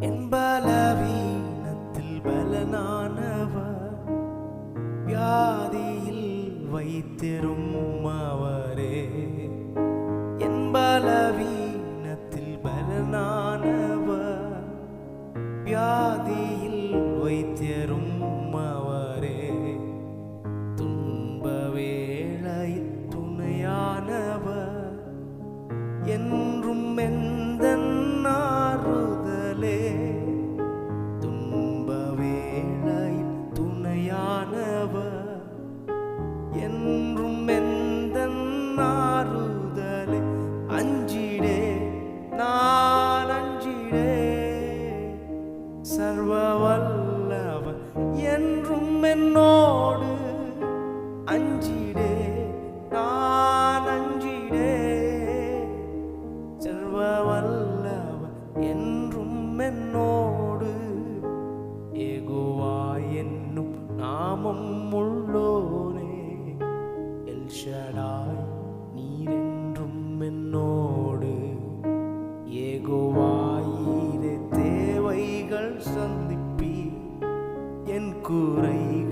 என் பலவீனத்தில் பலனானவர், வியாதியில் வைத்திரும் அவரே. என் பலவீனத்தில் பலனானவர், வியாதியில் வைத்திரும் அவரே. துன்ப வேளையில் துணையானவர், என்றும் எந்தன் ஆறுதலே. துன்ப வேளையில் துணையானவர், என்றும் எந்தன் ஆறுதலே. அஞ்சிடே நான் அஞ்சிடே, சர்வ வல்லவர் என்றும் என்னோடு. அஞ்சிடே நான் அஞ்சிடே, சர்வ வல்லவர் என்றும் என்னோடு. யெகோவா என்னும் நாமம் உள்ளோரே, எல் ஷடாய் நீரென்றும் என்னோடு. யெகோவா ஈரே தேவைகள் சந்திப்பி, என் குறைகள்